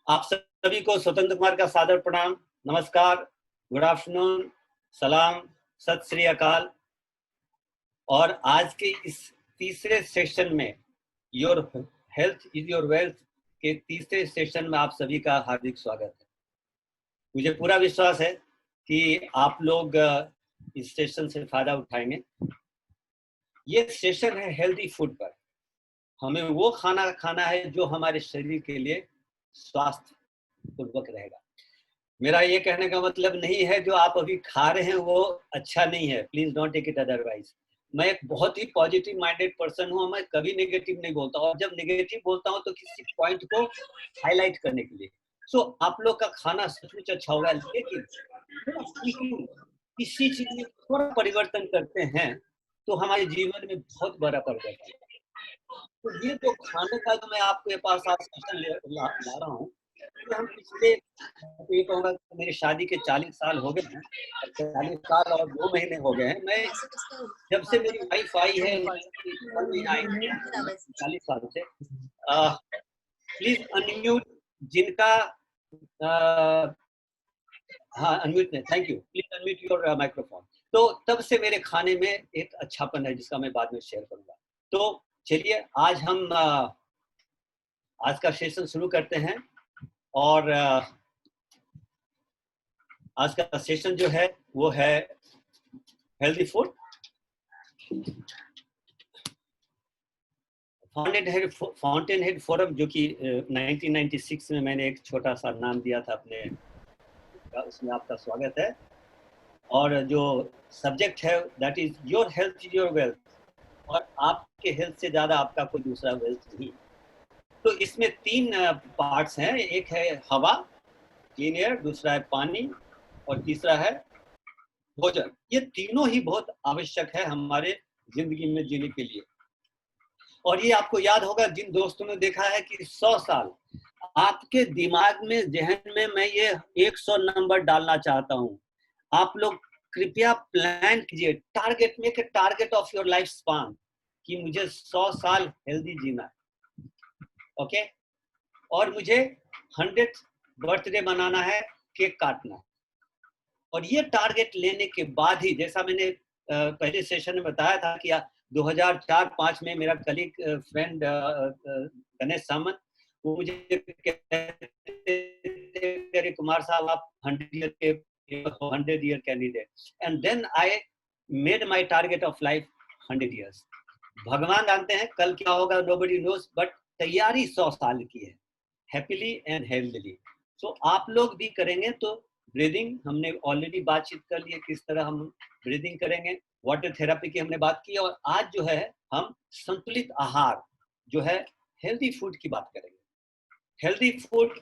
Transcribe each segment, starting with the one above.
आप सभी को स्वतंत्र कुमार का सादर प्रणाम, नमस्कार, गुड आफ्टरनून, सलाम, सत श्री अकाल। और आज के इस तीसरे सेशन में your health is your wealth के तीसरे सेशन में आप सभी का हार्दिक स्वागत है। मुझे पूरा विश्वास है कि आप लोग इस सेशन से फायदा उठाएंगे। ये सेशन है हेल्दी फूड पर। हमें वो खाना खाना है जो हमारे शरीर के लिए स्वास्थ्य पूर्वक रहेगा। मेरा ये कहने का मतलब नहीं है जो आप अभी खा रहे हैं वो अच्छा नहीं है, please don't take it otherwise. मैं एक बहुत ही पॉजिटिव माइंडेड पर्सन हूँ, मैं कभी नेगेटिव नहीं बोलता, और जब नेगेटिव बोलता हूँ तो किसी पॉइंट को हाईलाइट करने के लिए। सो आप लोग का खाना सचमुच अच्छा होगा, लेकिन किसी चीज में थोड़ा परिवर्तन करते हैं तो हमारे जीवन में बहुत बड़ा परिवर्तन। तो ये जो खाने का जो मैं आपके पास आज सेशन ला रहा हूँ, हम पिछले ये कहूँगा कि मेरी शादी के 40 साल हो गए हैं, 40 साल और 2 महीने हो गए हैं। मैं जब से मेरी वाइफ आई है 40 साल से। प्लीज अनम्यूट जिनका हाँ अनम्यूट नहीं, thank you, please unmute your microphone. तो तब से मेरे खाने में एक अच्छापन है जिसका मैं बाद में शेयर करूंगा। तो चलिए आज हम आज का सेशन शुरू करते हैं। और आज का सेशन जो है वो है healthy food. Fountain head forum, जो कि 1996 में मैंने एक छोटा सा नाम दिया था अपने, उसमें आपका स्वागत है। और जो सब्जेक्ट है that is your health is your wealth, और आपके हेल्थ से ज्यादा आपका कोई दूसरा वेल्थ नहीं। तो इसमें 3 पार्ट्स हैं, एक है हवा, क्लीन एयर, दूसरा है पानी, और तीसरा है भोजन। ये तीनों ही बहुत आवश्यक है हमारे जिंदगी में जीने के लिए। और ये आपको याद होगा, जिन दोस्तों ने देखा है कि 100 साल आपके दिमाग में, जहन में मैं ये 100 नंबर डालना चाहता हूँ। आप लोग कृपया प्लान कीजिए, target, make a target of your life span कि मुझे 100 साल हेल्दी जीना है, ओके। और मुझे 100th बर्थडे मनाना है, केक काटना है। और ये टारगेट लेने के बाद ही, जैसा मैंने पहले सेशन में बताया था कि 2004-05 में मेरा कलीग फ्रेंड गणेश सामंत, वो मुझे कहते कुमार साहब आप 100 year candidate, and then I made my target of life 100 years. भगवान जानते हैं कल क्या होगा, नोबडी नोज, बट तैयारी 100 साल की है, हैप्पीली एंड हेल्दीली। सो आप लोग भी करेंगे तो ब्रीदिंग हमने ऑलरेडी बातचीत कर ली है, किस तरह हम ब्रीदिंग करेंगे, वाटर थेरेपी की हमने बात की, और आज जो है हम संतुलित आहार जो है हेल्दी फूड की बात करेंगे। Healthy food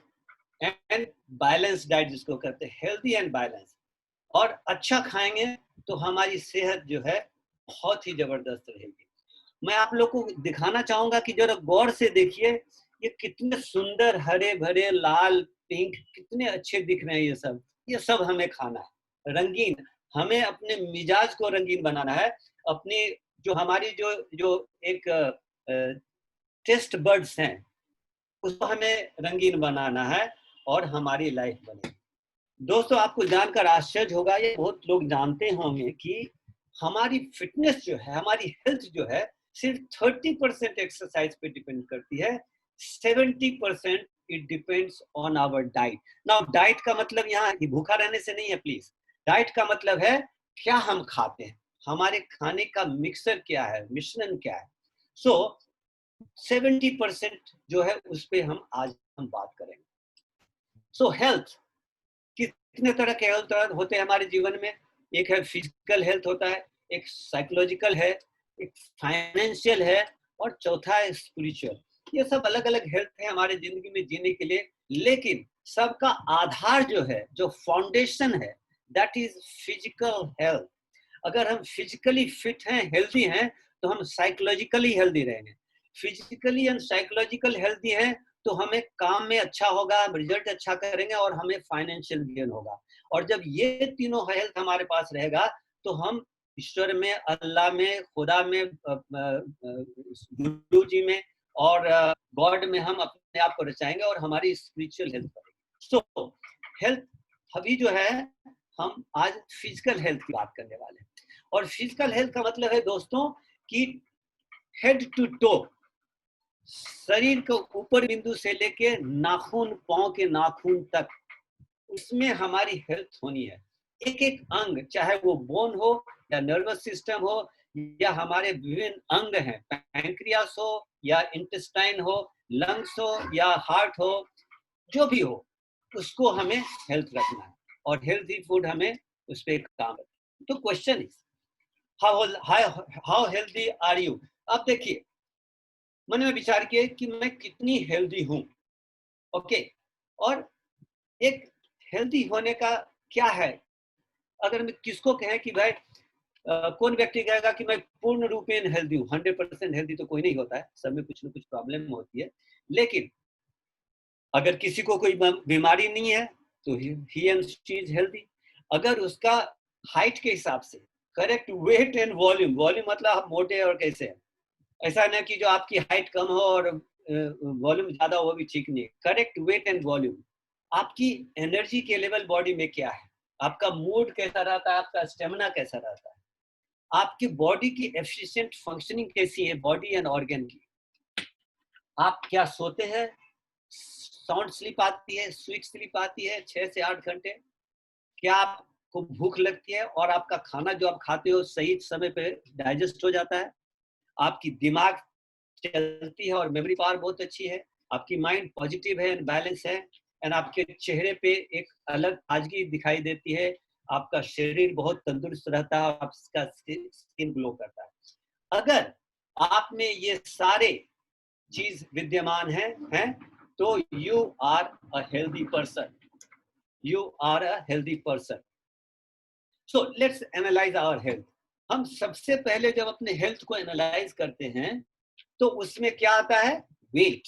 and balance diet जिसको कहते हैं, हेल्दी एंड बैलेंस। और अच्छा खाएंगे तो हमारी सेहत जो है बहुत ही जबरदस्त रहेगी। मैं आप लोग को दिखाना चाहूंगा कि जरा गौर से देखिए, ये कितने सुंदर हरे भरे लाल पिंक कितने अच्छे दिख रहे हैं। ये सब हमें खाना है, रंगीन। हमें अपने मिजाज को रंगीन बनाना है, अपनी जो हमारी जो एक टेस्ट बर्ड्स हैं उसको हमें रंगीन बनाना है और हमारी लाइफ बने। दोस्तों आपको जानकर आश्चर्य होगा, ये बहुत लोग जानते होंगे कि हमारी फिटनेस जो है, हमारी हेल्थ जो है, सिर्फ 30% एक्सरसाइज पे डिपेंड करती है, 70% it depends on our diet. Now diet का मतलब यहाँ भूखा रहने से नहीं है, प्लीज। डाइट का मतलब है क्या हम खाते हैं, हमारे खाने का मिक्सर क्या है, मिश्रण क्या है। सो 70% जो है उस पर हम बात करेंगे। सो हेल्थ, कितने तरह के हेल्थ होते हैं हमारे जीवन में। एक है फिजिकल हेल्थ होता है, एक साइकोलॉजिकल है, एक फाइनेंशियल है, और चौथा है स्पिरिचुअल। ये सब अलग अलग हेल्थ है हमारे जिंदगी में जीने के लिए, लेकिन सबका आधार जो है, जो फाउंडेशन है, दैट इज फिजिकल हेल्थ। अगर हम फिजिकली फिट हैं, हेल्दी हैं, तो हम साइकोलॉजिकली हेल्दी रहेंगे। फिजिकली एंड साइकोलॉजिकल हेल्दी हैं तो हमें काम में अच्छा होगा, रिजल्ट अच्छा करेंगे, और हमें फाइनेंशियल गेन होगा। और जब ये तीनों हेल्थ हमारे पास रहेगा तो हम ईश्वर में, अल्लाह में, खुदा में, गुरु जी में और गॉड में हम अपने आप को रचाएंगे और हमारी स्पिरिचुअल हेल्थ बढ़ेगी। सो हेल्थ अभी जो है हम आज फिजिकल हेल्थ की बात करने वाले हैं। और फिजिकल हेल्थ का मतलब है दोस्तों कि हेड टू टो, शरीर के ऊपर बिंदु से लेके नाखून, पांव के नाखून तक, उसमें हमारी हेल्थ होनी है। एक एक अंग, चाहे वो बोन हो या नर्वस सिस्टम हो या हमारे विभिन्न अंग हैं, पैंक्रियास हो या इंटेस्टाइन हो, लंग्स हो या हार्ट हो, जो भी हो, उसको हमें हेल्थ रखना है और हेल्थी फूड हमें उस पर काम करना है। तो question is how healthy are you. अब देखिए, मन में विचार किए कि मैं कितनी हेल्दी हूं। ओके, और एक हेल्दी होने का क्या है? अगर मैं किसको कहें कि भाई कौन व्यक्ति कहेगा कि मैं पूर्ण रूपेण हेल्दी हूँ? 100% हेल्दी तो कोई नहीं होता है, सब में कुछ ना कुछ प्रॉब्लम होती है। लेकिन अगर किसी को कोई बीमारी नहीं है तो he and she is healthy. अगर उसका हाइट के हिसाब से correct weight and volume, volume मतलब आप मोटे और कैसे हैं, ऐसा ना कि जो आपकी हाइट कम हो और वॉल्यूम ज्यादा हो, वो भी ठीक नहीं है। करेक्ट वेट एंड वॉल्यूम, आपकी एनर्जी के लेवल बॉडी में क्या है, आपका मूड कैसा रहता है, आपका स्टेमिना कैसा रहता है, आपकी बॉडी की एफिशिएंट फंक्शनिंग कैसी है, बॉडी एंड ऑर्गन की, आप क्या सोते हैं, साउंड स्लीप आती है, स्वीट स्लीप आती है 6 से 8 घंटे, क्या आपको भूख लगती है और आपका खाना जो आप खाते हो सही समय पे डाइजेस्ट हो जाता है, आपकी दिमाग चलती है और मेमोरी पावर बहुत अच्छी है, आपकी माइंड पॉजिटिव है एंड बैलेंस है, एंड आपके चेहरे पे एक अलग ताजगी दिखाई देती है, आपका शरीर बहुत तंदुरुस्त रहता है, आपका स्किन ग्लो करता है। अगर आप में ये सारे चीज विद्यमान हैं तो you are a healthy person, you are a healthy person. So let's analyse our health. हम सबसे पहले जब अपने हेल्थ को एनालाइज करते हैं तो उसमें क्या आता है? वेट,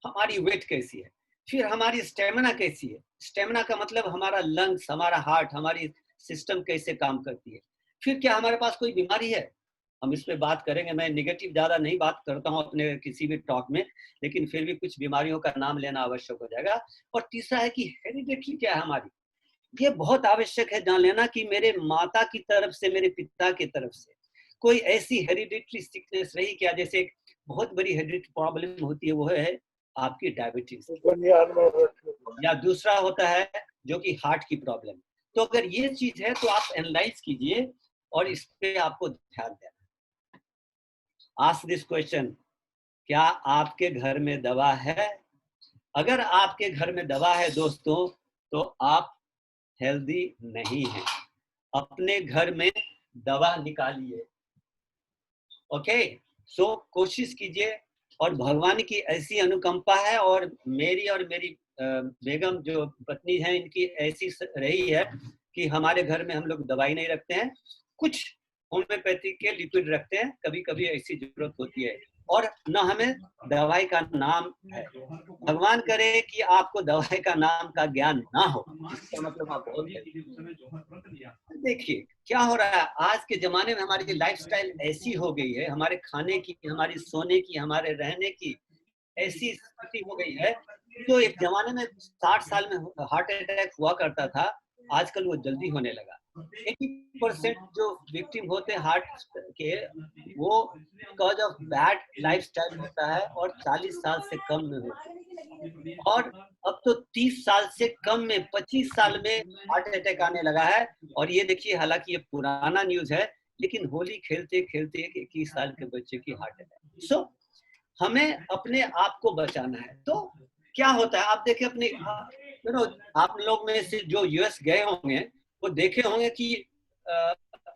हमारी वेट कैसी है, फिर हमारी स्टेमिना कैसी है, स्टेमिना का मतलब हमारा लंग्स, हमारा हार्ट, हमारी सिस्टम कैसे काम करती है, फिर क्या हमारे पास कोई बीमारी है, हम इस पे बात करेंगे। मैं निगेटिव ज्यादा नहीं बात करता हूँ अपने किसी भी टॉक में, लेकिन फिर भी कुछ बीमारियों का नाम लेना आवश्यक हो जाएगा। और तीसरा है कि हेरिडिटी क्या है हमारी, ये बहुत आवश्यक है जान लेना कि मेरे माता की तरफ से, मेरे पिता की तरफ से कोई ऐसी हेरिडिटरी सिकनेस रही क्या, जैसे एक बहुत बड़ी हेरिडिटरी प्रॉब्लम होती है, वो है आपकी डायबिटीज, या दूसरा होता है जो कि हार्ट की प्रॉब्लम। तो अगर ये चीज है तो आप एनालाइज कीजिए और इस पे आपको ध्यान देना। आस्क दिस क्वेश्चन, क्या आपके घर में दवा है? अगर आपके घर में दवा है दोस्तों तो आप हेल्दी नहीं है। अपने घर में दवा निकालिए। ओके, सो कोशिश कीजिए। और भगवान की ऐसी अनुकंपा है और मेरी बेगम जो पत्नी है, इनकी ऐसी रही है कि हमारे घर में हम लोग दवाई नहीं रखते हैं, कुछ होम्योपैथी के लिक्विड रखते हैं, कभी कभी ऐसी जरूरत होती है, और न हमें दवाई का नाम है। भगवान करे कि आपको दवाई का नाम का ज्ञान ना हो, इसका मतलब आप बहुत। देखिए क्या हो रहा है आज के जमाने में, हमारी लाइफस्टाइल ऐसी हो गई है, हमारे खाने की, हमारी सोने की, हमारे रहने की ऐसी स्थिति हो गई है। तो एक जमाने में 60 साल में हार्ट अटैक हुआ करता था, आजकल वो जल्दी होने लगा। 80% जो विक्टिम होते हैं हार्ट के, वो बिकॉज ऑफ बैड लाइफस्टाइल होता है और 40 साल से कम में होते हैं। और अब तो 30 साल से कम में, 25 साल में हार्ट अटैक आने लगा है। और ये देखिए, हालांकि ये पुराना न्यूज है, लेकिन होली खेलते खेलते 21 साल के बच्चे की हार्ट अटैक। सो हमें अपने आप को बचाना है। तो क्या होता है, आप देखिए अपने, आप लोग में से जो यूएस गए होंगे वो देखे होंगे कि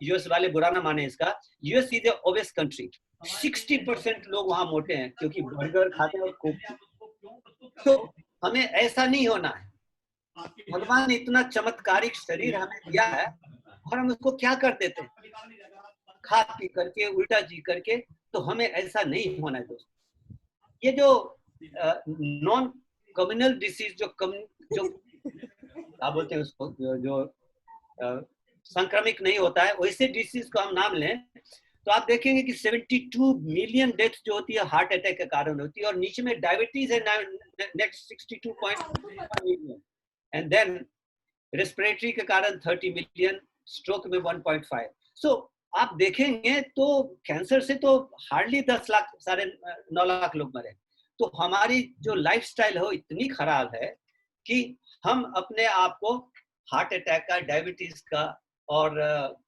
यूएस वाले बुरा ना माने इसका, US is a obese country. 60% लोग वहां मोटे हैं क्योंकि बर्गर खाते हैं और कोक। तो हमें ऐसा नहीं होना है। भगवान ने इतना चमत्कारिक शरीर हमें दिया है और हम उसको क्या कर देते हैं, खा पी करके, उल्टा जी करके। तो हमें ऐसा नहीं होना है दोस्तों। ये जो नॉन कम्युनल डिसीज, जो क्या बोलते हैं उसको, जो संक्रमिक नहीं होता है, वैसे डिसीज को हम नाम लें तो आप देखेंगे कि 72 मिलियन डेथ जो होती है हार्ट अटैक के कारण होती है, और नीचे में डायबिटीज है next 62.1 million, and then respiratory के कारण 30 मिलियन, स्ट्रोक में 1.5। सो आप देखेंगे तो कैंसर से तो हार्डली 10 लाख, 9.5 लाख लोग मरे। तो हमारी जो लाइफस्टाइल हो इतनी खराब है कि हम अपने आप को हार्ट अटैक का, डायबिटीज का और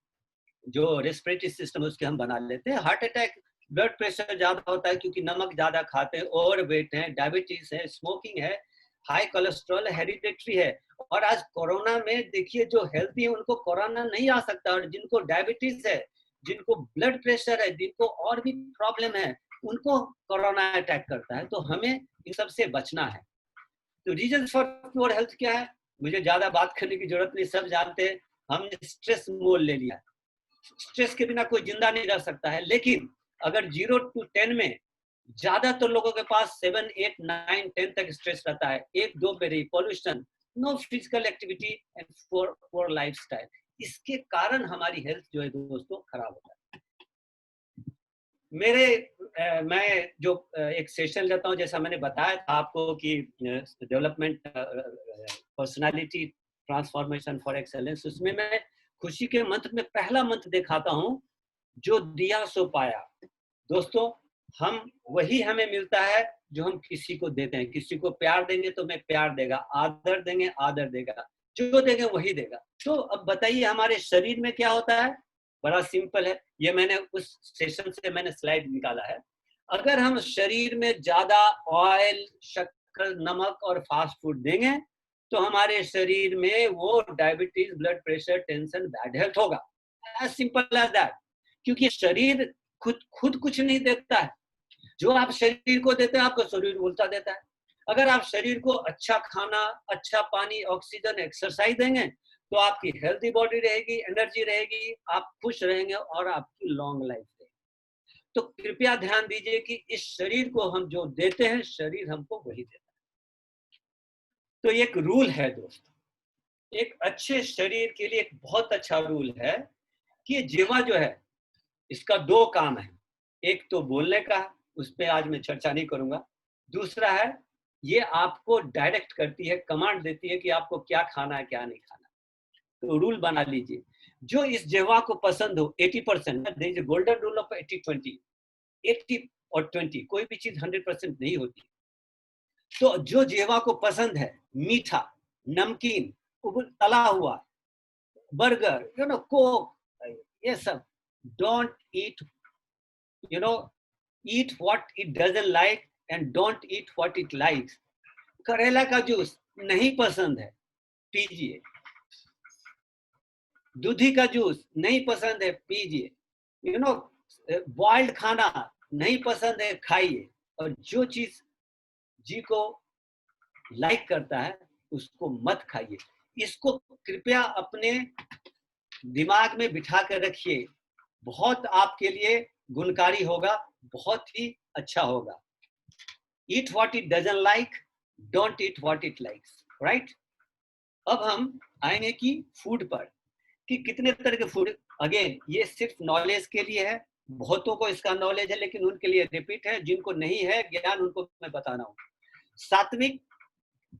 जो रेस्पिरेटरी सिस्टम उसके हम बना लेते हैं। हार्ट अटैक, ब्लड प्रेशर ज्यादा होता है क्योंकि नमक ज्यादा खाते हैं, ओवरवेट है, डायबिटीज है, स्मोकिंग है, हाई कोलेस्ट्रॉल, हेरिडिटरी है। और आज कोरोना में देखिए जो हेल्थी है उनको कोरोना नहीं आ सकता, और जिनको डायबिटीज है, जिनको ब्लड प्रेशर है, जिनको और भी प्रॉब्लम है, उनको कोरोना अटैक करता है। तो हमें इन सब से बचना है। तो रीजन फॉर पुअर हेल्थ क्या है, मुझे ज्यादा बात करने की जरूरत नहीं, सब जानते हैं। हमने स्ट्रेस मोल ले लिया। स्ट्रेस के बिना कोई जिंदा नहीं रह सकता है, लेकिन अगर 0 to 10 में ज्यादातर लोगों के पास 7, 8, 9, 10 तक स्ट्रेस रहता है। 1, 2 पे रही pollution, no physical activity and poor lifestyle. इसके कारण हमारी हेल्थ जो है दोस्तों खराब होता है। मैं जो एक सेशन लेता हूँ, जैसा मैंने बताया था आपको कि development personality transformation for excellence, उसमें मैं खुशी के मंत्र में पहला मंत्र दिखाता हूँ, जो दिया सो पाया। दोस्तों, हम वही हमें मिलता है जो हम किसी को देते हैं। किसी को प्यार देंगे तो मैं प्यार देगा, आदर देंगे आदर देगा, जो देंगे वही देगा। तो अब बताइए हमारे शरीर में क्या होता है, बड़ा सिंपल है। ये मैंने उस सेशन से मैंने स्लाइड निकाला है। अगर हम शरीर में ज्यादा ऑयल, शक्कर, नमक और फास्ट फूड देंगे तो हमारे शरीर में वो diabetes, blood pressure, tension, bad health होगा। As simple as that. क्योंकि शरीर खुद कुछ नहीं देता है। जो आप शरीर को देते हैं आपका शरीर उल्टा देता है। अगर आप शरीर को अच्छा खाना, अच्छा पानी, ऑक्सीजन, एक्सरसाइज देंगे तो आपकी हेल्दी बॉडी रहेगी, एनर्जी रहेगी, आप खुश रहेंगे और आपकी लॉन्ग लाइफ रहेगी। तो कृपया ध्यान दीजिए कि इस शरीर को हम जो देते हैं, शरीर हमको वही देता है। तो एक रूल है दोस्तों, एक अच्छे शरीर के लिए एक बहुत अच्छा रूल है कि जीवा जो है इसका 2 काम है। एक तो बोलने का, उस पर आज मैं चर्चा नहीं करूंगा। दूसरा है ये आपको डायरेक्ट करती है, कमांड देती है कि आपको क्या खाना है क्या नहीं खाना। तो रूल बना लीजिए, जो इस जिह्वा को पसंद हो 80%, गोल्डन रूल ऑफ 80-20, 80 और 20, कोई भी चीज 100% नहीं होती। तो जो जिह्वा को पसंद है मीठा, नमकीन, तला हुआ, बर्गर, कोक, ये सब, don't eat, eat what it doesn't like and don't eat what it likes। करेला का जूस नहीं पसंद है, पीजिए। दूधी का जूस नहीं पसंद है, पीजिए। बॉइल्ड खाना नहीं पसंद है, खाइए। और जो चीज जी को लाइक करता है उसको मत खाइए। इसको कृपया अपने दिमाग में बिठा कर रखिए, बहुत आपके लिए गुणकारी होगा, बहुत ही अच्छा होगा। Eat what it doesn't like, don't eat what it likes, right? अब हम आएंगे कि फूड पर, कि कितने तरह के फूड। अगेन ये सिर्फ नॉलेज के लिए है, बहुतों को इसका नॉलेज है लेकिन उनके लिए रिपीट है, जिनको नहीं है ज्ञान उनको मैं बता रहा हूँ। सात्विक,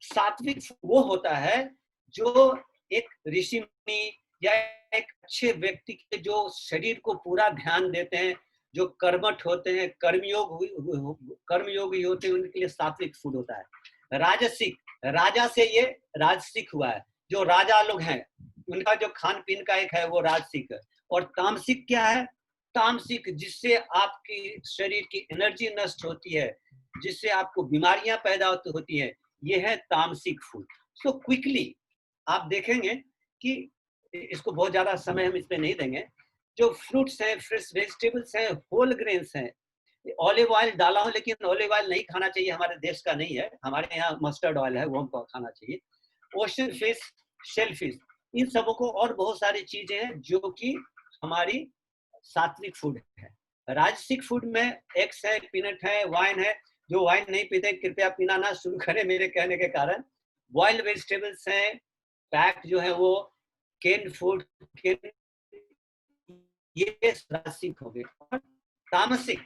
सात्विक वो होता है जो एक ऋषि मुनि या एक अच्छे व्यक्ति के जो शरीर को पूरा ध्यान देते हैं, जो कर्मठ होते हैं, कर्मयोगी होते हैं, उनके लिए सात्विक फूड होता है। राजसिक, राजा से ये राजसिक हुआ है, जो राजा लोग हैं उनका जो खान पीन का एक है वो राजसिक है। और तामसिक क्या है, तामसिक जिससे आपकी शरीर की एनर्जी नष्ट होती है, जिससे आपको बीमारियां पैदा होती हैं, ये है तामसिक फूड। सो क्विकली आप देखेंगे कि इसको बहुत ज्यादा समय हम इस पे नहीं देंगे। जो फ्रूट्स हैं, फ्रेश वेजिटेबल्स हैं, होल ग्रेन्स हैं, ऑलिव ऑयल डाला हो, लेकिन ऑलिव ऑयल नहीं खाना चाहिए, हमारे देश का नहीं है, हमारे यहाँ मस्टर्ड ऑयल है, वो हमको खाना चाहिए। ओशन फिश, शेल फिश, इन सबों को, और बहुत सारी चीजें हैं जो कि हमारी सात्विक फूड है। राजसिक फूड में एग्स है, पीनट है, वाइन है। जो वाइन नहीं पीते कृपया पीना ना शुरू करें मेरे कहने के कारण। बॉइल्ड वेजिटेबल्स हैं, पैक जो है वो केन फूड, केन ये राजसिक हो गए। और तामसिक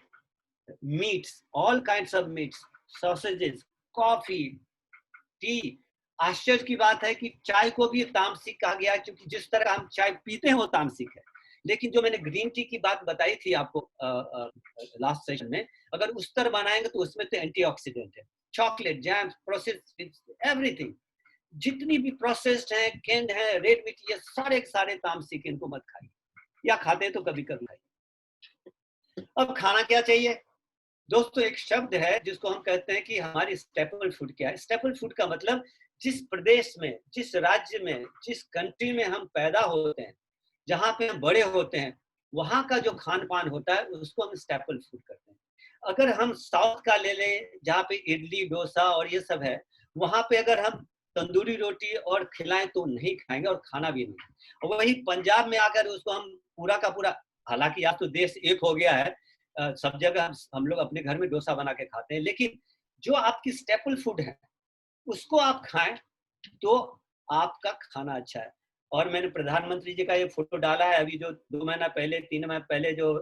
meets, all kinds of meets, sausages, coffee, T. आश्चर्य की बात है कि चाय को भी तामसिक कहा गया है, क्योंकि जिस तरह हम चाय पीते हैं वो तामसिक है। लेकिन जो मैंने ग्रीन टी की बात बताई थी आपको लास्ट सेशन में, अगर उस तरह बनाएंगे तो उसमें तो एंटीऑक्सीडेंट है। चॉकलेट, जैम, प्रोसेस्ड, एवरीथिंग, जितनी भी प्रोसेस्ड है, कैंड है, रेड मीट, ये सारे सारे तामसिक, इनको मत खाइए, या खाते हैं तो कभी कभी खाइए। अब खाना क्या चाहिए दोस्तों? एक शब्द है जिसको हम कहते हैं कि हमारी स्टेपल फूड क्या है। स्टेपल फूड का मतलब जिस प्रदेश में, जिस राज्य में, जिस कंट्री में हम पैदा होते हैं, जहाँ पे हम बड़े होते हैं, वहाँ का जो खान पान होता है उसको हम स्टेपल फूड कहते हैं। अगर हम साउथ का ले लें, जहाँ पे इडली, डोसा और ये सब है, वहाँ पे अगर हम तंदूरी रोटी और खिलाएं तो नहीं खाएंगे और खाना भी नहीं। और वही पंजाब में आकर उसको हम पूरा का पूरा, हालांकि आज तो देश एक हो गया है, सब जगह हम लोग अपने घर में डोसा बना के खाते हैं, लेकिन जो आपकी स्टेपल फूड है उसको आप खाएं तो आपका खाना अच्छा है। और मैंने प्रधानमंत्री जी का ये फोटो डाला है, अभी जो 2 महीना पहले, 3 महीना पहले जो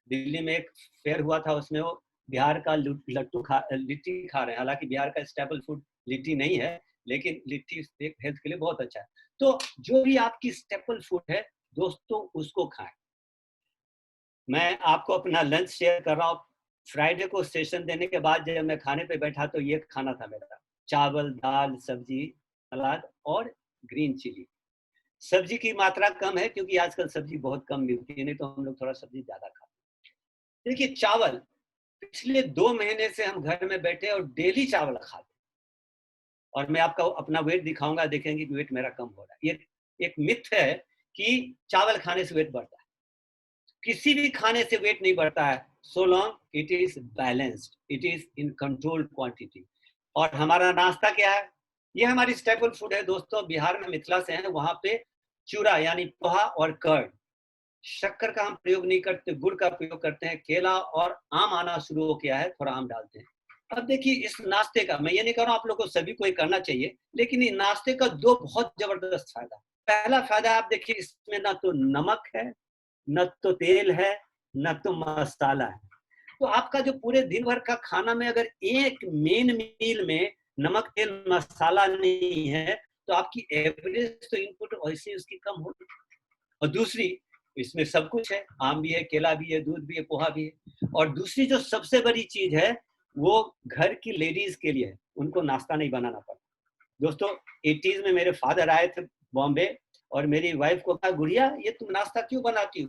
दिल्ली में एक फेयर हुआ था, उसमें वो बिहार का लिट्टी खा रहे हैं। हालांकि बिहार का स्टेपल फूड लिट्टी नहीं है, लेकिन लिट्टी हेल्थ के लिए बहुत अच्छा है। तो जो भी आपकी स्टेपल फूड है दोस्तों, उसको खाएं। मैं आपको अपना लंच शेयर कर रहा हूँ। फ्राइडे को सेशन देने के बाद जब मैं खाने पे बैठा तो ये खाना था मेरा, चावल, दाल, सब्जी, सलाद और ग्रीन चिली। सब्जी की मात्रा कम है क्योंकि आजकल सब्जी बहुत कम मिलती है, नहीं तो हम लोग थोड़ा सब्जी ज्यादा खाते हैं। देखिए चावल, पिछले 2 महीने से हम घर में बैठे और डेली चावल खाते, और मैं आपको अपना वेट दिखाऊंगा, देखेंगे कि वेट मेरा कम हो रहा है। ये एक मिथ है कि चावल खाने से वेट बढ़ता है। किसी भी खाने से वेट नहीं बढ़ता है, so long it is balanced, it is in controlled quantity. और हमारा नाश्ता क्या है? ये हमारी स्टेपल फूड है दोस्तों। बिहार में, मिथिला से हैं, वहां पे चूरा यानी पोहा और कर्ड, शक्कर का हम प्रयोग नहीं करते, गुड़ का प्रयोग करते हैं। केला और आम आना शुरू हो गया है, थोड़ा आम डालते हैं। अब देखिए इस नाश्ते का, मैं ये नहीं कह रहा हूँ आप लोगों को सभी को ये करना चाहिए, लेकिन इस नाश्ते का 2 बहुत जबरदस्त फायदा। पहला फायदा आप देखिए, इसमें ना तो नमक है, न तो तेल है, न तो मसाला है। तो आपका जो पूरे दिन भर का खाना में अगर एक मेन मील में नमक, तेल, मसाला नहीं है, तो आपकी एवरेज तो इनपुट वैसे उसकी कम होगी। और दूसरी, इसमें सब कुछ है, आम भी है, केला भी है, दूध भी है, पोहा भी है। और दूसरी जो सबसे बड़ी चीज है, वो घर की लेडीज के लिए है, उनको नाश्ता नहीं बनाना पड़ता। दोस्तों 80s में मेरे फादर आए थे बॉम्बे, और मेरी वाइफ को कहा, गुड़िया ये तुम नाश्ता क्यों बनाती हो,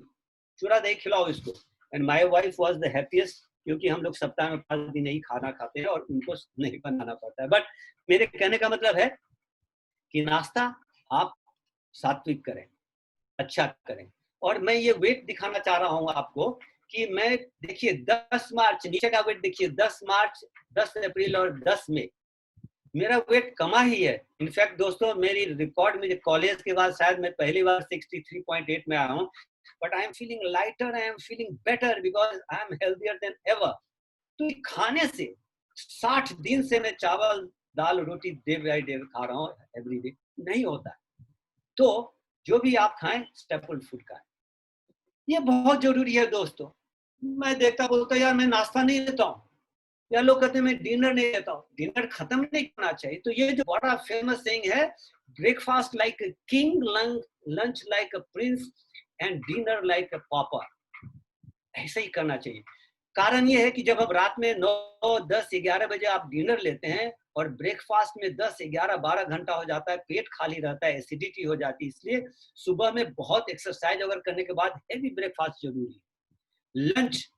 चूरा दही खिलाओ इसको। And my wife was the happiest, क्योंकि हम लोग सप्ताह में 5 दिन ही खाना खाते हैं और उनको नहीं बनाना पड़ता है। बट मेरे कहने का मतलब है कि नाश्ता आप सात्विक करें, अच्छा करें। और मैं ये वेट दिखाना चाह रहा हूँ आपको कि मैं, देखिए 10 मार्च, नीचे का वेट देखिए, 10 मार्च, 10 अप्रैल और 10 मई मेरा वेट कमा ही है। इनफैक्ट दोस्तों मेरी रिकॉर्ड में कॉलेज के बाद शायद मैं पहली बार 63.8 में आया हूँ। But I am feeling lighter, I am feeling better because I am healthier then ever. तो खाने से 60 दिन से मैं चावल, दाल, रोटी डे बाई डे खा रहा हूँ, एवरी डे नहीं होता। तो जो भी आप खाएं स्टेपल फूड का, ये बहुत जरूरी है दोस्तों। मैं देखता बोलता यार मैं नाश्ता नहीं लेता हूँ, या लोग कहते हैं मैं डिनर नहीं लेता हूँ। डिनर खत्म नहीं करना चाहिए। तो ये जो बड़ा फेमस सेइंग है, breakfast like a king, lunch like a prince and dinner like अ पापा, ऐसे ही करना चाहिए। कारण ये है कि जब हम रात में 9, 10, 11 बजे आप डिनर लेते हैं और ब्रेकफास्ट में 10, 11, 12 घंटा हो जाता है, पेट खाली रहता है, एसिडिटी हो जाती है। इसलिए सुबह में बहुत एक्सरसाइज अगर करने के बाद हेवी ब्रेकफास्ट जरूरी है। लंच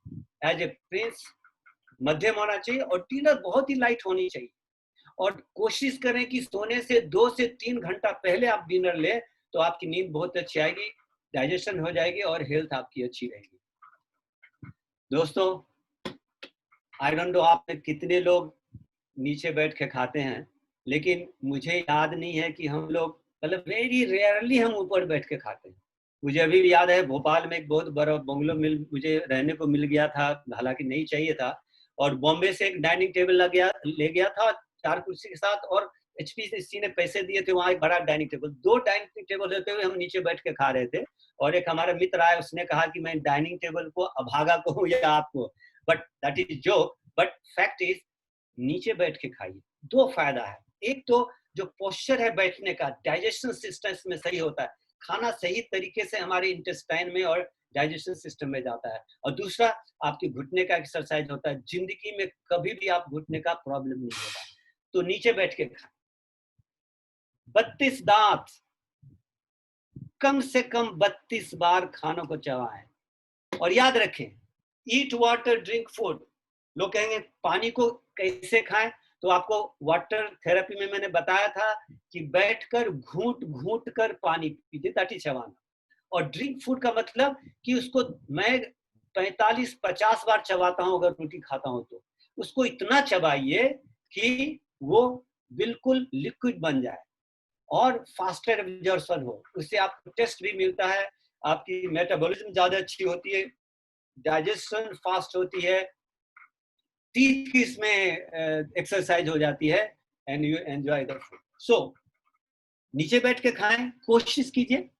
एज ए प्रिंस मध्यम होना चाहिए, और डिनर बहुत ही लाइट होनी चाहिए। और कोशिश करें कि सोने से 2 से 3 घंटा पहले आप डिनर लें, तो आपकी नींद बहुत अच्छी आएगी, डाइजेशन हो जाएगी और हेल्थ आपकी अच्छी रहेगी। दोस्तों आई डोंट नो आप में कितने लोग नीचे बैठ के खाते हैं, लेकिन मुझे याद नहीं है कि हम लोग, मतलब वेरी रेयरली हम ऊपर बैठ के खाते हैं। मुझे अभी भी याद है, भोपाल में एक बहुत बड़ा बंगलो मिल मुझे रहने को मिल गया था, हालांकि नहीं चाहिए था, और बॉम्बे से एक डाइनिंग टेबल ले गया था 4 कुर्सी के साथ, और HPCC ने पैसे दिए थे, वहाँ एक बड़ा डाइनिंग टेबल, 2 डाइनिंग टेबल होते हुए हम नीचे बैठ के खा रहे थे, और एक हमारा मित्र आया, उसने कहा कि मैं डाइनिंग टेबल को अभागा कहूँ या आपको, but that is joke, but fact is नीचे बैठ के खाइए। 2 फायदा है, एक तो जो पोस्चर है बैठने का, डाइजेशन सिस्टम में सही होता है, खाना सही तरीके से हमारे इंटेस्टाइन में और डाइजेशन सिस्टम में जाता है, और दूसरा आपके घुटने का एक्सरसाइज होता है। जिंदगी में कभी भी आप घुटने का प्रॉब्लम नहीं होगा, तो नीचे बैठ के खाएं। 32 दांत, कम से कम 32 बार खानों को चबाएं, और याद रखें, ईट वाटर ड्रिंक फूड। लोग कहेंगे पानी को कैसे खाएं, तो आपको वाटर थेरेपी में मैंने बताया था कि बैठकर घूंट घूंट कर पानी पीजिए, ताकि चबाना। और ड्रिंक फूड का मतलब कि उसको मैं 45-50 बार चबाता हूं, अगर रोटी खाता हूं तो उसको इतना चबाइए कि वो बिल्कुल लिक्विड बन जाए और फास्टर एब्जॉर्प्शन हो। उससे आपको टेस्ट भी मिलता है, आपकी मेटाबॉलिज्म ज्यादा अच्छी होती है, डाइजेशन फास्ट होती है, टीथ की इसमें एक्सरसाइज हो जाती है, and you enjoy the food. So नीचे बैठ के खाएं, कोशिश कीजिए,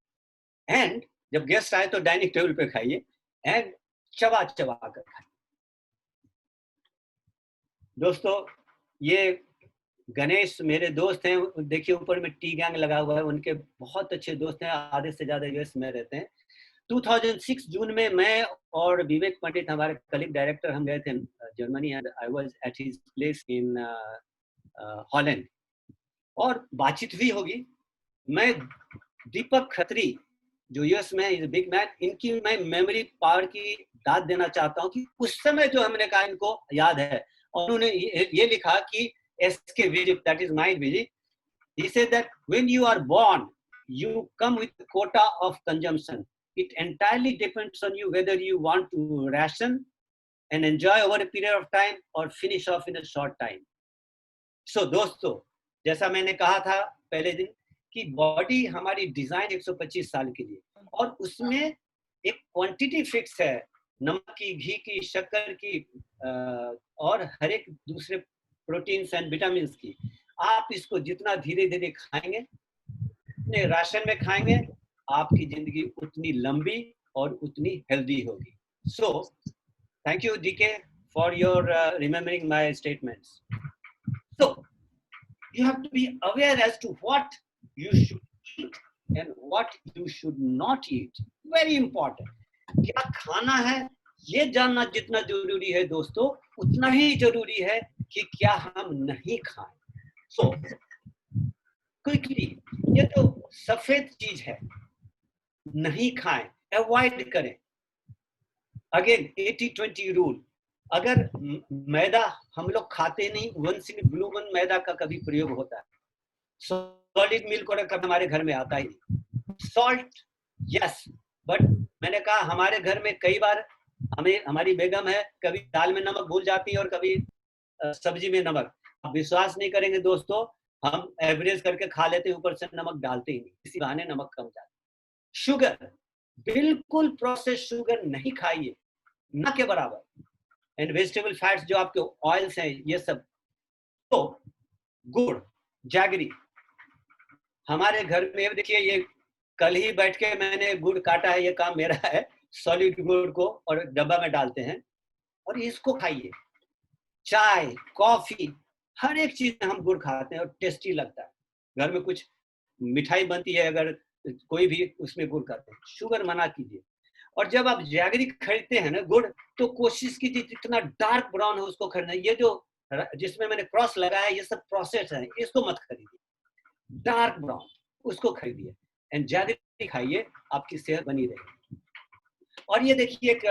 एंड जब गेस्ट आए तो डाइनिंग टेबल पे खाइए, एंड चबा चबा कर खाइए। दोस्तों, ये गणेश मेरे दोस्त हैं, देखिए ऊपर में टी गैंग लगा हुआ है, उनके बहुत अच्छे दोस्त हैं, आधे से ज्यादा यूएस में रहते हैं। 2006 जून में मैं और विवेक पंडित, हमारे कलीग डायरेक्टर, हम गए थे Germany, and I was at his place in Holland, और बातचीत भी होगी। मैं दीपक खत्री, जो यूएस में इज बिग मैन, इनकी मैं मेमोरी पावर की दाद देना चाहता हूँ कि उस समय जो हमने कहा इनको याद है, और उन्होंने ये लिखा कि SK Vijay, that is my Vijay, he said that when you are born, you come with a quota of consumption. It entirely depends on you whether you want to ration and enjoy over a period of time or finish off in a short time. So दोस्तों, जैसा मैंने कहा था पहले दिन कि body हमारी design 125 साल के लिए, और उसमें एक क्वांटिटी फिक्स है, नमक की, घी की, शक्कर की, और हर एक दूसरे प्रोटीन्स एंड विटामिन की। आप इसको जितना धीरे धीरे खाएंगे, अपने राशन में खाएंगे, आपकी जिंदगी उतनी लंबी और उतनी हेल्दी होगी। So thank you DK for your remembering my statements. So you have to be aware as to what you should eat and what you should not eat. Very important. क्या खाना है ये जानना जितना जरूरी है दोस्तों, उतना ही जरूरी है कि क्या हम नहीं खाएं। So quickly, ये तो सफेद चीज है, नहीं खाएं, अवॉइड करें। अगेन 80-20 रूल, अगर मैदा हम लोग खाते नहीं, वंस इन ब्लू वन मैदा का कभी प्रयोग होता है, सॉलिड मिल्क और कभी हमारे घर में आता ही नहीं। सॉल्ट यस, बट मैंने कहा हमारे घर में कई बार हमारी बेगम है, कभी दाल में नमक भूल जाती है और कभी सब्जी में नमक। आप विश्वास नहीं करेंगे दोस्तों, हम एवरेज करके खा लेते हैं, ऊपर से नमक डालते ही नहीं, इसी बहाने नमक कम जाता है। शुगर, बिल्कुल प्रोसेस शुगर नहीं खाइए, ना के बराबर, एंड वेजिटेबल फैट्स जो आपके ऑयल्स हैं ये सब। तो गुड़, जैगरी, हमारे घर में देखिए, ये कल ही बैठ के मैंने गुड़ काटा है, ये काम मेरा है, सॉलिड गुड़ को और डब्बा में डालते हैं, और इसको खाइए। चाय, कॉफी, हर एक चीज में हम गुड़ खाते हैं और टेस्टी लगता है। घर में कुछ मिठाई बनती है, अगर कोई भी उसमें गुड़ खाते हैं, शुगर मना कीजिए। और जब आप जैगरी खरीदते हैं ना गुड़, तो कोशिश कीजिए जितना डार्क ब्राउन है उसको खरीदना। ये जो जिसमें मैंने क्रॉस लगाया है, ये सब प्रोसेस है, इसको मत खरीदिए, डार्क ब्राउन उसको खरीदिए, एंड जैगरी खाइए, आपकी सेहत बनी रहेगी। और ये देखिए एक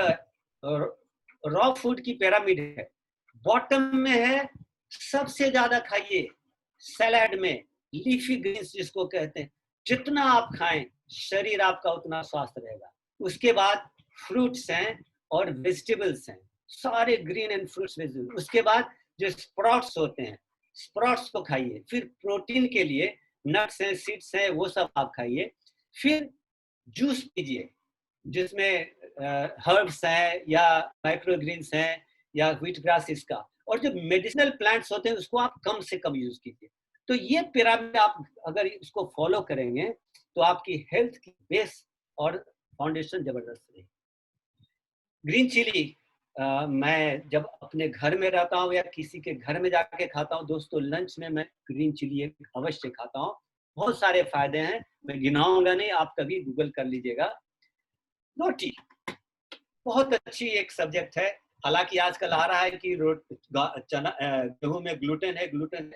रॉ फूड की पिरामिड है, बॉटम में है सबसे ज्यादा खाइए सैलेड में, लीफी ग्रीन्स जिसको कहते हैं, जितना आप खाएं शरीर आपका उतना स्वस्थ रहेगा। उसके बाद फ्रूट्स हैं और वेजिटेबल्स हैं, सारे ग्रीन एंड फ्रूट्स वेजिटेबल्स। उसके बाद जो स्प्राउट्स होते हैं, स्प्राउट्स को खाइए। फिर प्रोटीन के लिए नट्स हैं, सीड्स हैं, वो सब आप खाइए। फिर जूस पीजिए जिसमें हर्ब्स हैं या माइक्रोग्रीन्स हैं या व्हीट ग्रास इसका। और जो मेडिसिनल प्लांट्स होते हैं उसको आप कम से कम यूज कीजिए। तो ये पिरामिड आप अगर इसको फॉलो करेंगे तो आपकी हेल्थ की बेस और फाउंडेशन जबरदस्त रहेगी। ग्रीन चिली मैं जब अपने घर में रहता हूँ या किसी के घर में जाके खाता हूँ दोस्तों, लंच में मैं ग्रीन चिली एक अवश्य खाता हूँ। बहुत सारे फायदे हैं, मैं गिनाऊंगा नहीं, आप कभी गूगल कर लीजिएगा। रोटी बहुत अच्छी एक सब्जेक्ट है। हालांकि आजकल आ रहा है कि गेहूं में ग्लूटेन है, ग्लूटेन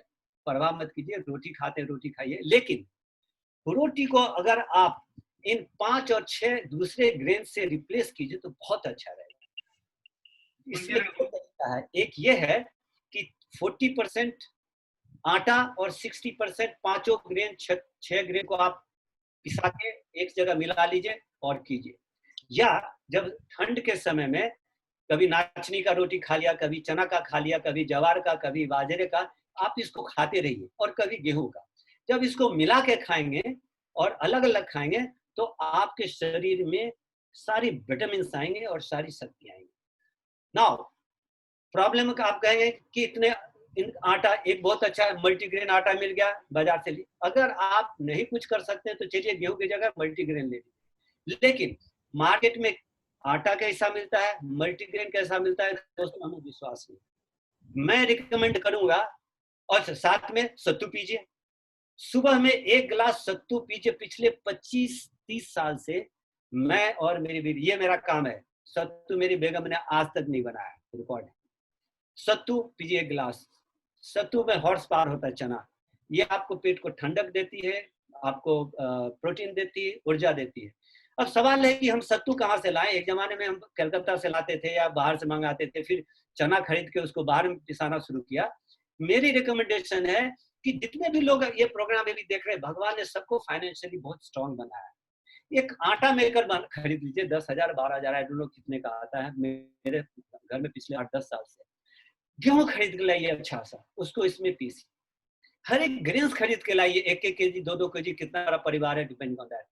परवाह मत कीजिए, रोटी खाते हैं रोटी खाइए, लेकिन रोटी को अगर आप इन 5 और 6 दूसरे ग्रेन से रिप्लेस कीजिए तो बहुत अच्छा रहेगा। इसमें दो तरीका है, एक ये है कि 40% आटा और 60% पांचों ग्रेन, 6 ग्रेन को आप पिसा के एक जगह मिला लीजिए और कीजिए। या जब ठंड के समय में कभी नाचनी का रोटी खा लिया, कभी चना का खा लिया, कभी जवार का, कभी बाजरे का, आप इसको खाते रहिए, और कभी गेहूं का। जब इसको मिला के खाएंगे और अलग अलग खाएंगे तो आपके शरीर में सारी विटामिन आएंगे और सारी शक्ति आएंगी। नाउ प्रॉब्लम का आप कहेंगे कि इतने आटा, एक बहुत अच्छा मल्टीग्रेन आटा मिल गया बाजार से, अगर आप नहीं कुछ कर सकते तो चलिए गेहूं की जगह मल्टीग्रेन ले लीजिए। लेकिन मार्केट में आटा कैसा मिलता है, मल्टीग्रेन कैसा मिलता है दोस्तों, हमें विश्वास नहीं। मैं रिकमेंड करूंगा, और साथ में सत्तू पीजिए। सुबह में 1 गिलास सत्तू पीजिए। पिछले 25-30 साल से मैं और मेरी बीवी, ये मेरा काम है, सत्तू मेरी बेगम ने आज तक नहीं बनाया, रिकॉर्ड है। सत्तू पीजिए 1 गिलास। सत्तू में हॉर्स पावर होता है चना, ये आपको पेट को ठंडक देती है, आपको प्रोटीन देती है, ऊर्जा देती है। अब सवाल है कि हम सत्तू कहाँ से लाएं। एक जमाने में हम कलकत्ता से लाते थे या बाहर से मंगाते थे, फिर चना खरीद के उसको बाहर में पिसाना शुरू किया। मेरी रिकमेंडेशन है कि जितने भी लोग ये प्रोग्राम अभी देख रहे हैं, भगवान ने सबको फाइनेंशियली बहुत स्ट्रांग बनाया है। एक आटा मेकर खरीद लीजिए, 10,000 12,000 आई डोंट नो कितने का आता है, मेरे घर में पिछले 8-10 साल से। गेहूं खरीद के लाइए अच्छा सा, उसको इसमें पीसिए। हर एक ग्रेन्स खरीद के लाइए, 1-1 केजी 2-2 केजी, कितना बड़ा परिवार है डिपेंड ऑन दैट,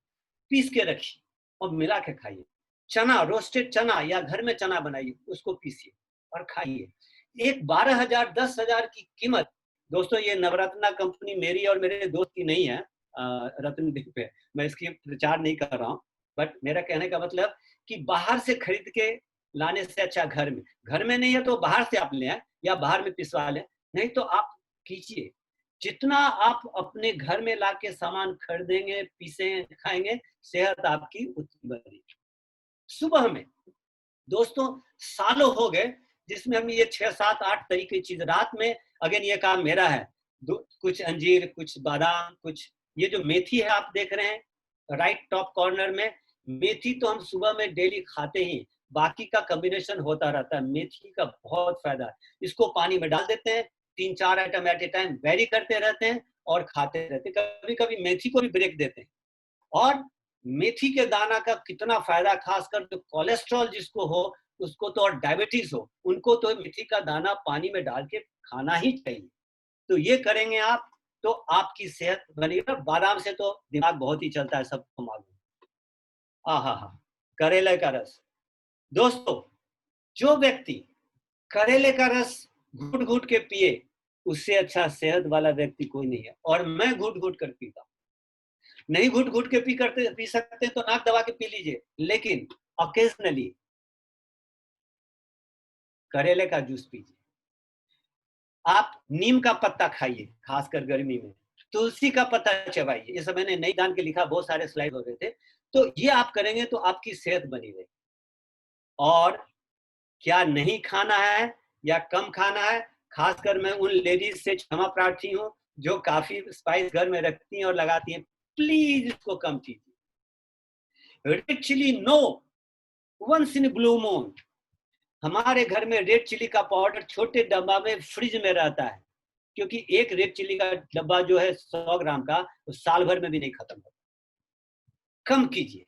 पीस के रखिए और मिला के खाइए। चना, रोस्टेड चना या घर में चना बनाइए, उसको पीसिए और खाइए। एक 12,000 10,000 की कीमत दोस्तों, ये नवरत्ना कंपनी मेरी और मेरे दोस्त की नहीं है, रत्न दीप पे, मैं इसकी प्रचार नहीं कर रहा हूँ, बट मेरा कहने का मतलब कि बाहर से खरीद के लाने से अच्छा घर में नहीं है तो बाहर से आप ले आए या बाहर में पिसवा लें, नहीं तो आप कीजिए। जितना आप अपने घर में लाके सामान खरीदेंगे, पीसें, खाएंगे, सेहत आपकी उतनी बनेगी। सुबह में दोस्तों सालों हो गए जिसमें हम ये 6-7-8 तरीके की चीज, रात में अगेन ये काम मेरा है, कुछ अंजीर, कुछ बादाम, कुछ ये जो मेथी है आप देख रहे हैं राइट टॉप कॉर्नर में, मेथी तो हम सुबह में डेली खाते ही, बाकी का कॉम्बिनेशन होता रहता है। मेथी का बहुत फायदा है, इसको पानी में डाल देते हैं, 3-4 item at a time vary करते रहते हैं और खाते रहते हैं। कभी कभी मेथी को भी ब्रेक देते हैं। और मेथी के दाना का कितना फायदा, खासकर जो कोलेस्ट्रॉल जिसको हो उसको तो, और डायबिटीज हो उनको तो मेथी का दाना पानी में डाल के खाना ही चाहिए। तो ये करेंगे आप तो आपकी सेहत बनेगी। बादाम से तो दिमाग बहुत ही चलता है, सबको मालूम। हा, करेले का रस दोस्तों, जो व्यक्ति करेले का रस घुट घुट के पिए उससे अच्छा सेहत वाला व्यक्ति कोई नहीं है। और मैं घुट घुट कर पीता हूं। नहीं घुट घुट के पी सकते तो नाक दबा के पी लीजिए, लेकिन ऑकेजनली करेले का जूस पीजिए। आप नीम का पत्ता खाइए, खासकर गर्मी में तुलसी का पत्ता चबाइए। ये सब मैंने नई दान के लिखा, बहुत सारे स्लाइड हो रहे थे। तो ये आप करेंगे तो आपकी सेहत बनी रहेगी। और क्या नहीं खाना है या कम खाना है, खासकर मैं उन लेडीज से क्षमा प्रार्थी हूँ जो काफी स्पाइस घर में रखती हैं और लगाती हैं, प्लीज इसको कम कीजिए। Red chilli no, once in blue moon. हमारे घर में रेड चिली का पाउडर छोटे डब्बा में फ्रिज में रहता है, क्योंकि एक रेड चिली का डब्बा जो है 100 ग्राम का, वो साल भर में भी नहीं खत्म होता। कम कीजिए,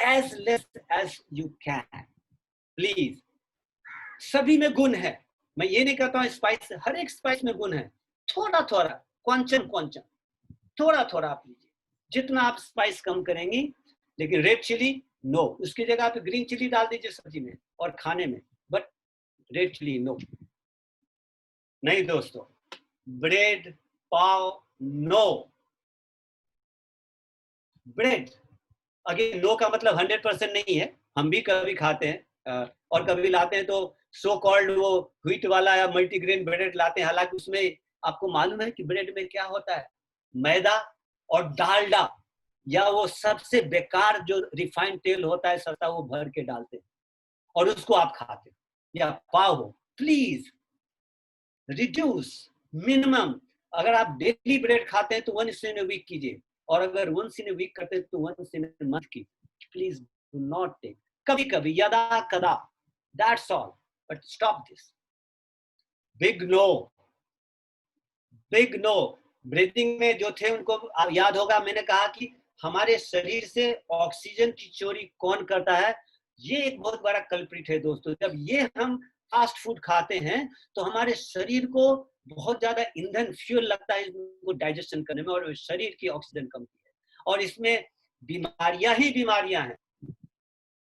as less as you can, please. सभी में गुण है, मैं ये नहीं कहता हूँ स्पाइस, हर एक स्पाइस में गुण है। थोड़ा थोड़ा क्वांचन थोड़ा थोड़ा आप लीजिए, जितना आप स्पाइस कम करेंगी। लेकिन रेड चिली नो, उसकी जगह आप ग्रीन चिली डाल दीजिए सब्जी में और खाने में, बट रेड चिली नो नहीं दोस्तों। ब्रेड, पाव, नो ब्रेड। अगेन नो का मतलब 100% नहीं है, हम भी कभी खाते हैं और कभी लाते हैं तो सो कॉल्ड वो व्हीट वाला या मल्टीग्रेन ब्रेड लाते हैं, हालांकि उसमें आपको मालूम है कि ब्रेड में क्या होता है, मैदा और डालडा, या वो सबसे बेकार जो रिफाइंड तेल होता है सस्ता, वो भर के डालते हैं और उसको आप खाते हैं। या पाव हो, प्लीज रिड्यूस मिनिमम। अगर आप डेली ब्रेड खाते हैं तो वंस इन अ वीक कीजिए, और अगर वंस इन अ वीक करते हैं तो वंस इन अ मंथ कीजिए। प्लीज डू नॉट टेक, कभी कभी, यदा कदा, that's all, but stop this. Big no, big no. Breathing में जो थे उनको याद होगा, मैंने कहा कि हमारे शरीर से ऑक्सीजन की चोरी कौन करता है, ये एक बहुत बड़ा कल्प्रिट है दोस्तों। जब ये हम फास्ट फूड खाते हैं तो हमारे शरीर को बहुत ज्यादा ईंधन फ्यूल लगता है इनको डाइजेशन करने में, और शरीर की ऑक्सीजन कम है, और इसमें बीमारियां ही बीमारियां हैं।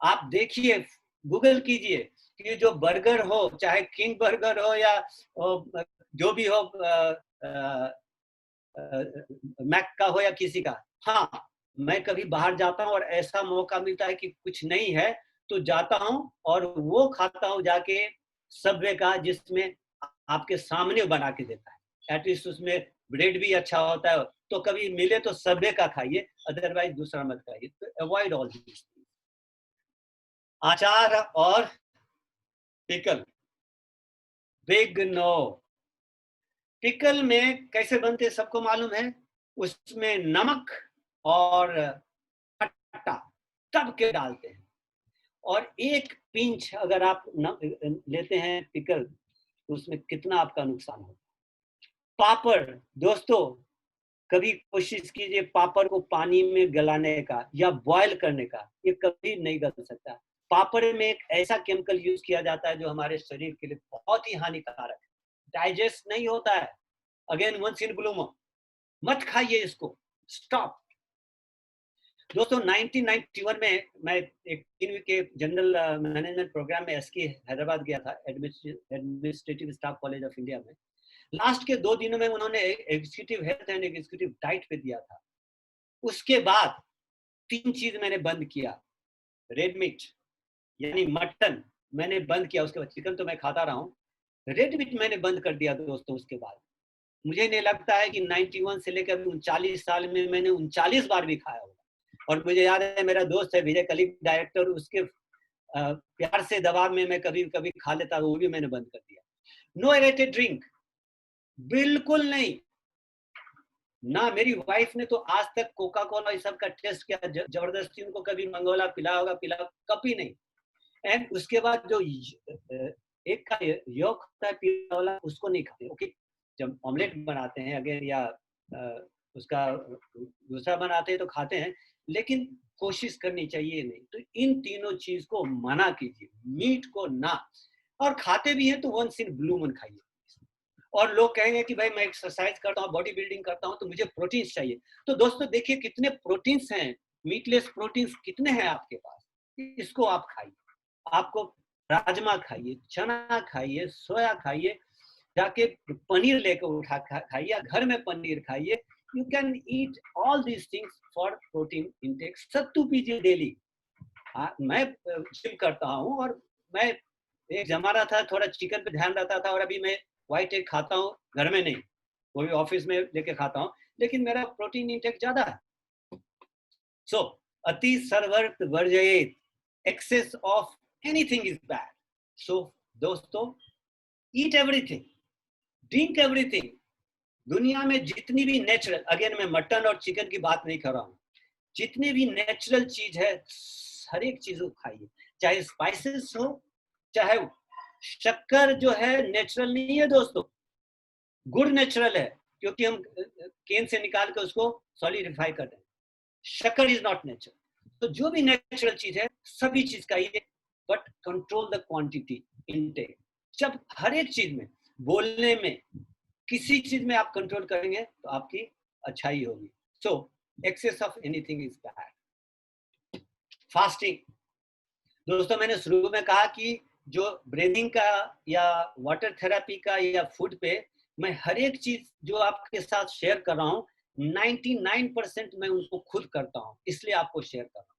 आप देखिए, गूगल कीजिए कि जो बर्गर हो, चाहे किंग बर्गर हो या जो भी हो, मैक का हो या किसी का, हाँ, मैं कभी बाहर जाता हूँ और ऐसा मौका मिलता है कि कुछ नहीं है तो जाता हूँ और वो खाता हूँ जाके सबवे का, जिसमें आपके सामने बना के देता है, एटलीस्ट उसमें ब्रेड भी अच्छा होता है। तो कभी मिले तो सबवे का खाइए, अदरवाइज दूसरा मत खाइए। तो अवॉइड ऑल दिस। अचार और पिकल, बिग नो। पिकल में कैसे बनते सबको मालूम है, उसमें नमक और खट्टा तब के डालते हैं, और एक पिंच अगर आप लेते हैं पिकल तो उसमें कितना आपका नुकसान होगा। पापड़ दोस्तों, कभी कोशिश कीजिए पापड़ को पानी में गलाने का या बॉयल करने का, ये कभी नहीं गल सकता। पापड़ में एक ऐसा केमिकल यूज किया जाता है जो हमारे शरीर के लिए बहुत ही हानिकारक है, डाइजेस्ट नहीं होता है। Again once in blue moon, मत खाइए इसको, स्टॉप। दोस्तों 1991 में मैं एक 3 वीक के जनरल मैनेजमेंट प्रोग्राम में एसके हैदराबाद गया था, administrative staff college of India में। लास्ट के 2 दिनों में उन्होंने executive health and executive diet पे दिया था। उसके बाद 3 चीज मैंने बंद किया। रेड मीट यानी मटन मैंने बंद किया, उसके बाद चिकन तो मैं खाता रहा हूँ, रेड मीट मैंने बंद कर दिया दोस्तों। उसके बाद मुझे नहीं लगता है कि 91 से लेकर 39 साल में मैंने 39 बार भी खाया होगा। और मुझे याद है, मेरा दोस्त है विजय कलिक डायरेक्टर, उसके प्यार से दबाव में मैं कभी कभी खा लेता, वो भी मैंने बंद कर दिया। नो एरेटेड ड्रिंक, बिल्कुल नहीं। ना मेरी वाइफ ने तो आज तक कोका कोला इस सब का टेस्ट किया, जबरदस्ती उनको कभी मंगोला पिला होगा, पिला, कभी नहीं। एंड उसके बाद जो एक का योक होता है पिला वाला, उसको नहीं खाते। ओके, जब ऑमलेट बनाते हैं अगर या उसका दूसरा बनाते हैं तो खाते हैं, लेकिन कोशिश करनी चाहिए नहीं। तो इन तीनों चीज को मना कीजिए, मीट को ना, और खाते भी हैं तो वंस इन ब्लू मून खाइए। और लोग कहेंगे कि भाई मैं एक्सरसाइज करता हूँ, बॉडी बिल्डिंग करता हूँ, तो मुझे प्रोटीन्स चाहिए। तो दोस्तों देखिए कितने प्रोटीन्स हैं, मीटलेस प्रोटीन्स कितने हैं आपके पास, इसको आप खाइए। आपको राजमा खाइए, चना खाइए, सोया खाइए, जाके पनीर लेकर उठा खाइए, या घर में पनीर खाइए। You can eat all these things for protein intake. सत्तू पीजिए डेली। मैं जिम करता हूँ और मैं एक जमाना था थोड़ा चिकन पे ध्यान रहता था, और अभी मैं व्हाइट एग खाता हूँ, घर में नहीं, वो भी ऑफिस में लेके खाता हूँ, लेकिन मेरा प्रोटीन इंटेक ज्यादा है। सो अति सर्वर्त वर्जयेत, excess of anything is bad. So दोस्तों, ईट एवरीथिंग, ड्रिंक एवरीथिंग। दुनिया में जितनी भी नेचुरल, अगेन मैं मटन और चिकन की बात नहीं कर रहा हूँ, जितनी भी नेचुरल चीज है हर एक चीज को खाइए, चाहे स्पाइसेस हो, चाहे शक्कर जो है नेचुरल नहीं है दोस्तों, गुड़ नेचुरल है, क्योंकि हम केन से निकाल के उसको सॉलिडिफाई करते हैं। शक्कर इज नॉट नेचुरल। तो जो भी नेचुरल चीज है सभी चीज खाइए, but control the quantity intake. जब हर एक चीज में, बोलने में, किसी चीज में आप कंट्रोल करेंगे तो आपकी अच्छाई होगी। So excess of anything is bad. Fasting दोस्तों, मैंने शुरू में कहा कि जो ब्रीदिंग का या वाटर थेरेपी का या फूड पे मैं हर एक चीज जो आपके साथ शेयर कर रहा हूँ 99% मैं उनको खुद करता हूँ, इसलिए आपको शेयर कर रहा हूँ।